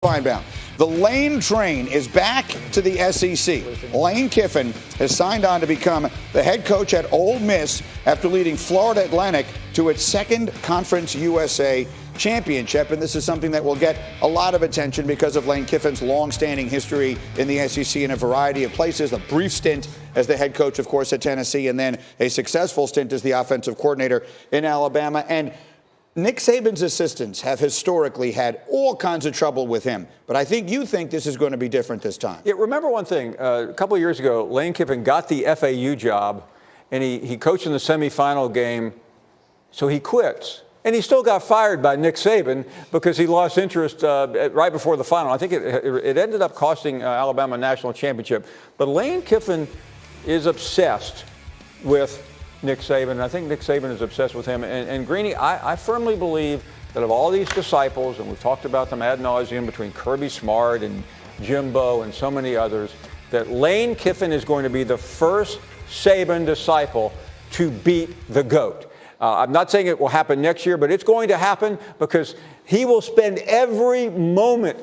Finebaum. The Lane train is back to the SEC. Lane Kiffin has signed on to become the head coach at Ole Miss after leading Florida Atlantic to its second Conference USA championship. And this is something that will get a lot of attention because of Lane Kiffin's long-standing history in the SEC in a variety of places. A brief stint as the head coach, of course, at Tennessee, and then a successful stint as the offensive coordinator in Alabama. And Nick Saban's assistants have historically had all kinds of trouble with him, but I think you think this is going to be different this time. Yeah, remember one thing. A couple of years ago, Lane Kiffin got the FAU job, and he coached in the semifinal game, so he quits. And he still got fired by Nick Saban because he lost interest right before the final. I think it ended up costing Alabama a national championship. But Lane Kiffin is obsessed with Nick Saban, and I think Nick Saban is obsessed with him. And Greeny, I firmly believe that of all these disciples, and we've talked about them ad nauseum between Kirby Smart and Jimbo and so many others, that Lane Kiffin is going to be the first Saban disciple to beat the GOAT. I'm not saying it will happen next year, but it's going to happen because he will spend every moment.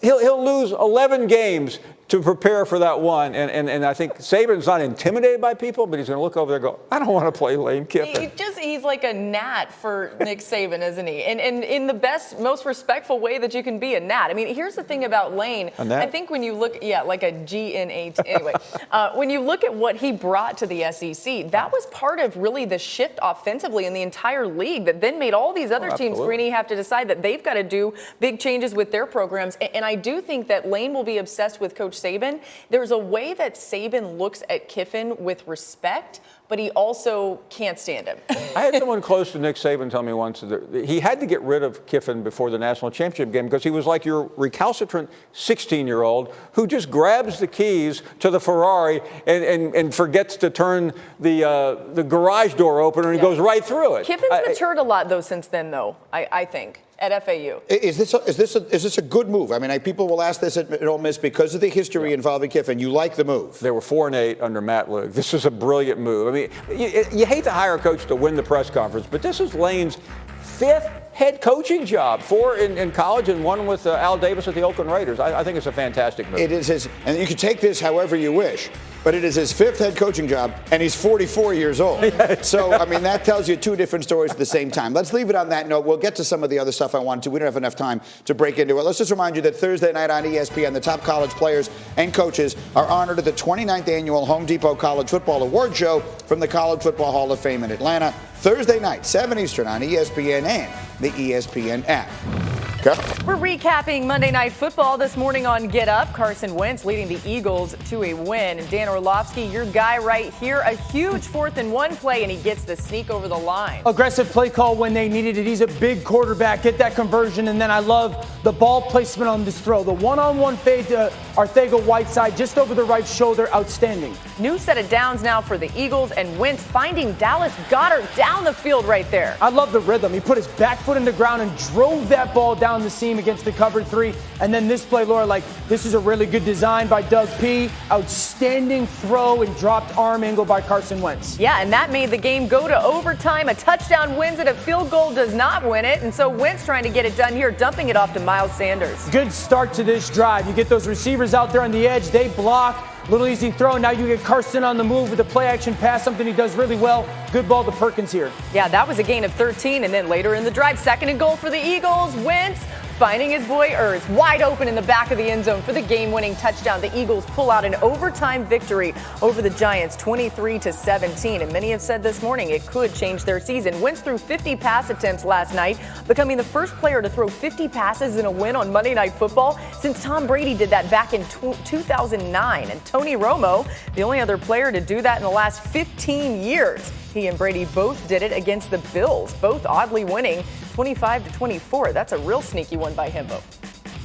He'll lose 11 games to prepare for that one. And I think Saban's not intimidated by people, but he's going to look over there and go, I don't want to play Lane Kiffin. He's like a gnat for Nick Saban, isn't he? And in the best, most respectful way that you can be a gnat. I mean, here's the thing about Lane. I think when you look, like a GNAT. Anyway, when you look at what he brought to the SEC, that was part of really the shift offensively in the entire league that then made all these other teams, Greeny, have to decide that they've got to do big changes with their programs. And I do think that Lane will be obsessed with Coach Saban. There's a way that Saban looks at Kiffin with respect, but he also can't stand him. I had someone close to Nick Saban tell me once that he had to get rid of Kiffin before the national championship game because he was like your recalcitrant 16-year-old who just grabs the keys to the Ferrari and forgets to turn the garage door open and he goes right through it. Kiffin's matured a lot, though, since then, though, I think. At FAU. Is this a good move? I mean, people will ask this at Ole Miss because of the history involving Kiffin. You like the move? They were 4-8 under Matt Luke. This is a brilliant move. I mean, you hate to hire a coach to win the press conference, but this is Lane's fifth head coaching job, 4 in college and 1 with Al Davis at the Oakland Raiders. I think it's a fantastic move. It is his, and you can take this however you wish, but it is his 5th head coaching job, and he's 44 years old. So, I mean, that tells you 2 different stories at the same time. Let's leave it on that note. We'll get to some of the other stuff I wanted to. We don't have enough time to break into it. Let's just remind you that Thursday night on ESPN, the top college players and coaches are honored at the 29th annual Home Depot College Football Award Show from the College Football Hall of Fame in Atlanta. Thursday night, 7 Eastern on ESPN and the ESPN app. We're recapping Monday Night Football this morning on Get Up. Carson Wentz leading the Eagles to a win. Dan Orlovsky, your guy right here, a huge 4th and 1 play, and he gets the sneak over the line. Aggressive play call when they needed it. He's a big quarterback. Get that conversion, and then I love the ball placement on this throw. The one-on-one fade to Arcega-Whiteside just over the right shoulder. Outstanding. New set of downs now for the Eagles, and Wentz finding Dallas Goedert down the field right there. I love the rhythm. He put his back foot in the ground and drove that ball down the seam against the cover 3. And then this play, Laura, this is a really good design by Doug P. Outstanding throw and dropped arm angle by Carson Wentz. Yeah, and that made the game go to overtime. A touchdown wins it, a field goal does not win it. And so Wentz trying to get it done here, dumping it off to Miles Sanders. Good start to this drive. You get those receivers out there on the edge. They block. Little easy throw. Now you get Carson on the move with a play action pass, something he does really well. Good ball to Perkins here. Yeah, that was a gain of 13. And then later in the drive, 2nd and goal for the Eagles. Wentz finding his boy Ertz wide open in the back of the end zone for the game-winning touchdown. The Eagles pull out an overtime victory over the Giants, 23-17. And many have said this morning it could change their season. Wentz threw 50 pass attempts last night, becoming the first player to throw 50 passes in a win on Monday Night Football since Tom Brady did that back in 2009. And Tony Romo, the only other player to do that in the last 15 years. He and Brady both did it against the Bills, both oddly winning 25-24. That's a real sneaky one by Himbo.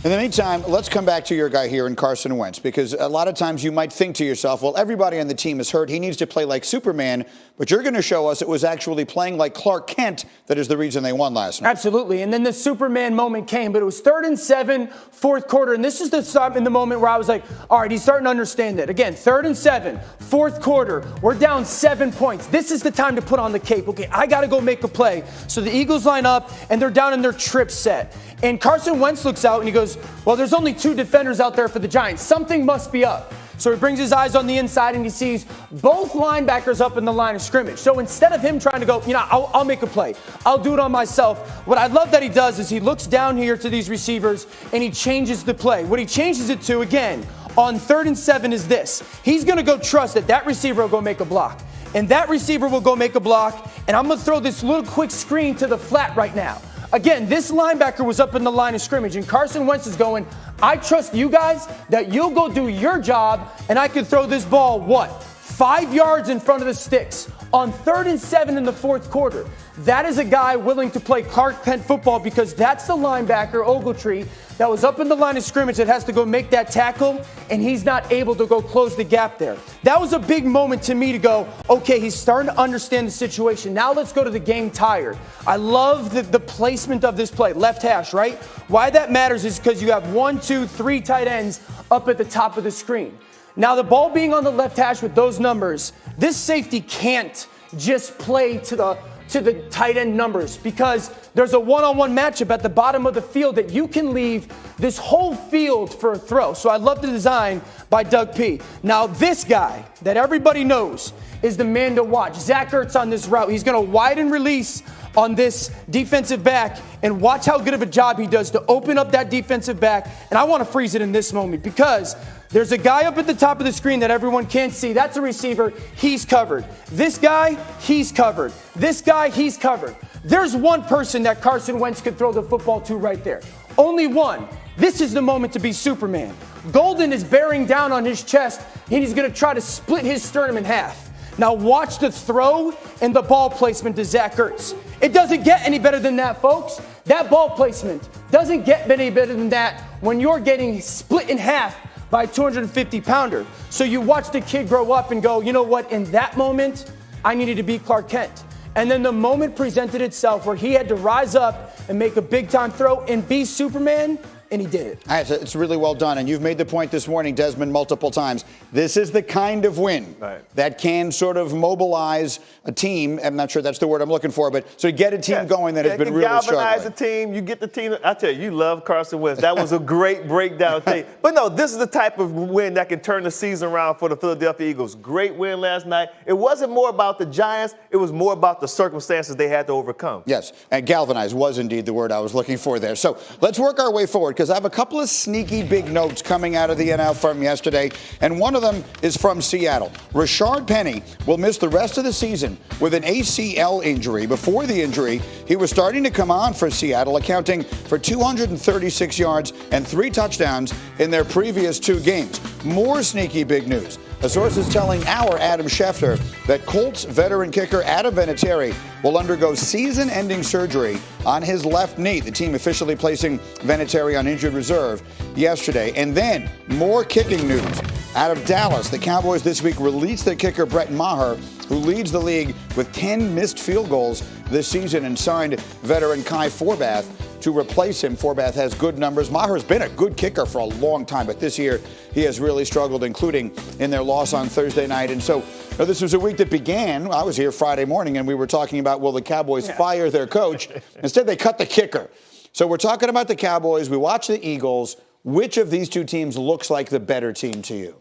In the meantime, let's come back to your guy here in Carson Wentz, because a lot of times you might think to yourself, well, everybody on the team is hurt. He needs to play like Superman. But you're going to show us it was actually playing like Clark Kent that is the reason they won last night. Absolutely. And then the Superman moment came. But it was 3rd and 7, 4th quarter. And this is the stop in the moment where I was like, all right, he's starting to understand it. Again, 3rd and 7, 4th quarter. We're down 7 points. This is the time to put on the cape. Okay, I got to go make a play. So the Eagles line up, and they're down in their trip set. And Carson Wentz looks out, and he goes, goes, well, there's only 2 defenders out there for the Giants. Something must be up. So he brings his eyes on the inside and he sees both linebackers up in the line of scrimmage. So instead of him trying to go, I'll make a play. I'll do it on myself. What I love that he does is he looks down here to these receivers and he changes the play. What he changes it to, again, on 3rd and 7 is this. He's going to go trust that receiver will go make a block. And that receiver will go make a block. And I'm going to throw this little quick screen to the flat right now. Again, this linebacker was up in the line of scrimmage, and Carson Wentz is going, I trust you guys that you'll go do your job, and I can throw this ball, 5 yards in front of the sticks on 3rd and 7 in the 4th quarter. That is a guy willing to play Clark Kent football because that's the linebacker, Ogletree, that was up in the line of scrimmage that has to go make that tackle, and he's not able to go close the gap there. That was a big moment to me to go, okay, he's starting to understand the situation. Now let's go to the game tired. I love the placement of this play, left hash, right? Why that matters is because you have 1, 2, 3 tight ends up at the top of the screen. Now the ball being on the left hash with those numbers, this safety can't just play to the tight end numbers because there's a one-on-one matchup at the bottom of the field that you can leave this whole field for a throw. So I love the design by Doug P. Now this guy that everybody knows is the man to watch. Zach Ertz on this route. He's going to widen release on this defensive back and watch how good of a job he does to open up that defensive back. And I want to freeze it in this moment because there's a guy up at the top of the screen that everyone can't see. That's a receiver. He's covered. This guy, he's covered. This guy, he's covered. There's one person that Carson Wentz could throw the football to right there. Only one. This is the moment to be Superman. Golden is bearing down on his chest, and he's going to try to split his sternum in half. Now watch the throw and the ball placement to Zach Ertz. It doesn't get any better than that, folks. That ball placement doesn't get any better than that when you're getting split in half by a 250-pounder. So you watch the kid grow up and go, you know what, in that moment, I needed to be Clark Kent. And then the moment presented itself where he had to rise up and make a big-time throw and be Superman, and he did it. All right, so it's really well done. And you've made the point this morning, Desmond, multiple times. This is the kind of win that can sort of mobilize a team. I'm not sure that's the word I'm looking for, but so get a team going that has been really struggling. Galvanize the team. You get the team. I tell you love Carson Wentz. That was a great breakdown thing. But no, this is the type of win that can turn the season around for the Philadelphia Eagles. Great win last night. It wasn't more about the Giants. It was more about the circumstances they had to overcome. Yes, and galvanize was indeed the word I was looking for there. So let's work our way forward because I have a couple of sneaky big notes coming out of the NL from yesterday, and one of them is from Seattle. Rashard Penny will miss the rest of the season with an ACL injury. Before the injury, he was starting to come on for Seattle, accounting for 236 yards and 3 touchdowns in their previous 2 games. More sneaky big news. A source is telling our Adam Schefter that Colts veteran kicker Adam Vinatieri will undergo season-ending surgery on his left knee. The team officially placing Vinatieri on injured reserve yesterday. And then more kicking news. Out of Dallas, the Cowboys this week released their kicker Brett Maher, who leads the league with 10 missed field goals this season, and signed veteran Kai Forbath to replace him. Forbath has good numbers. Maher's been a good kicker for a long time, but this year he has really struggled, including in their loss on Thursday night. And so this was a week that began. I was here Friday morning, and we were talking about, will the Cowboys fire their coach? Instead, they cut the kicker. So we're talking about the Cowboys. We watch the Eagles. Which of these 2 teams looks like the better team to you?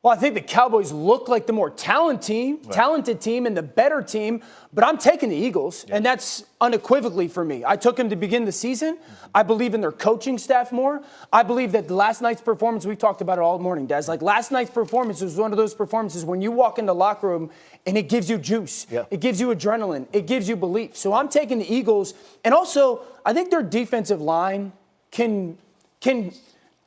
Well, I think the Cowboys look like the more talented team and the better team, but I'm taking the Eagles, and that's unequivocally for me. I took them to begin the season. I believe in their coaching staff more. I believe that last night's performance, we talked about it all morning, Des. Like last night's performance was one of those performances when you walk in the locker room and it gives you juice. Yeah. It gives you adrenaline. It gives you belief. So I'm taking the Eagles, and also I think their defensive line can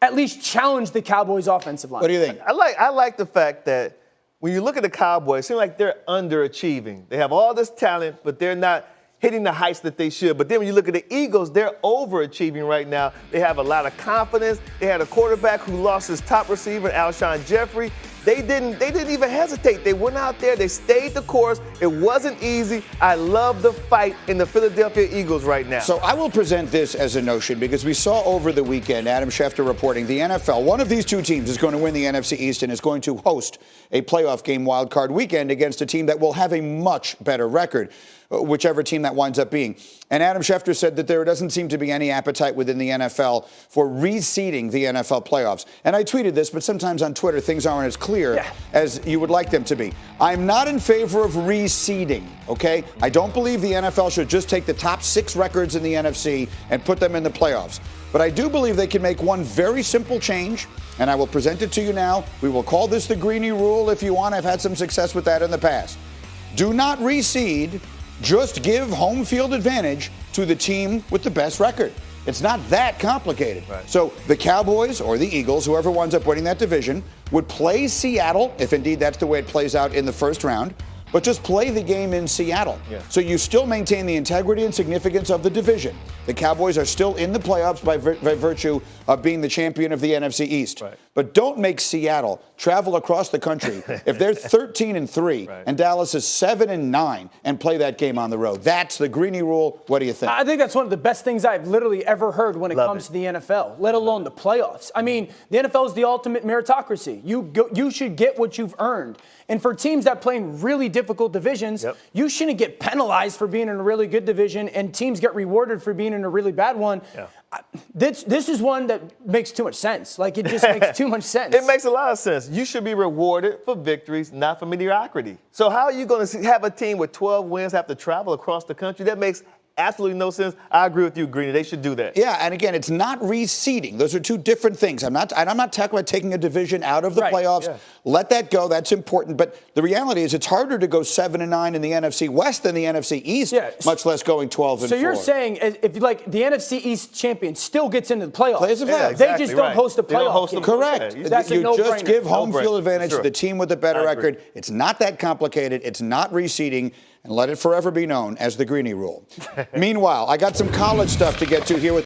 at least challenge the Cowboys' offensive line. What do you think? I like the fact that when you look at the Cowboys, it seems like they're underachieving. They have all this talent, but they're not hitting the heights that they should. But then when you look at the Eagles, they're overachieving right now. They have a lot of confidence. They had a quarterback who lost his top receiver, Alshon Jeffrey. They didn't even hesitate. They went out there. They stayed the course. It wasn't easy. I love the fight in the Philadelphia Eagles right now. So I will present this as a notion because we saw over the weekend, Adam Schefter reporting, the NFL, one of these 2 teams is going to win the NFC East and is going to host a playoff game wild card weekend against a team that will have a much better record. whichever team that winds up being. And Adam Schefter said that there doesn't seem to be any appetite within the NFL for reseeding the NFL playoffs. And I tweeted this, but sometimes on Twitter things aren't as clear as you would like them to be. I'm not in favor of reseeding, okay? I don't believe the NFL should just take the top 6 records in the NFC and put them in the playoffs. But I do believe they can make one very simple change, and I will present it to you now. We will call this the Greeny Rule if you want. I've had some success with that in the past. Do not reseed, just give home field advantage to the team with the best record. It's not that complicated. Right. So the Cowboys or the Eagles, whoever winds up winning that division, would play Seattle, if indeed that's the way it plays out in the first round, but just play the game in Seattle. Yeah. So you still maintain the integrity and significance of the division. The Cowboys are still in the playoffs by virtue of being the champion of the NFC East. Right. But don't make Seattle travel across the country if they're 13-3 and Dallas is 7-9 and play that game on the road. That's the Greeny Rule. What do you think? I think that's one of the best things I've literally ever heard when it comes to the NFL, let alone the playoffs. I mean, the NFL is the ultimate meritocracy. You should get what you've earned. And for teams that play in really difficult divisions, you shouldn't get penalized for being in a really good division and teams get rewarded for being in a really bad one. Yeah. This is one that makes too much sense. Like, it just makes too much sense. It makes a lot of sense. You should be rewarded for victories, not for mediocrity. So how are you going to have a team with 12 wins have to travel across the country? That makes absolutely no sense. I agree with you, Greeny. They should do that. Yeah, and again, it's not reseeding. Those are two different things. I'm not talking about taking a division out of the playoffs. Yeah. Let that go. That's important. But the reality is it's harder to go 7-9 in the NFC West than the NFC East, much less going 12-4. So you're saying if the NFC East champion still gets into the playoffs, exactly. They just don't host a playoff game. Correct. That's you a no-brainer. Just give home field advantage to the team with the better record. It's not that complicated. It's not reseeding. And let it forever be known as the Greeny Rule. Meanwhile, I got some college stuff to get to here with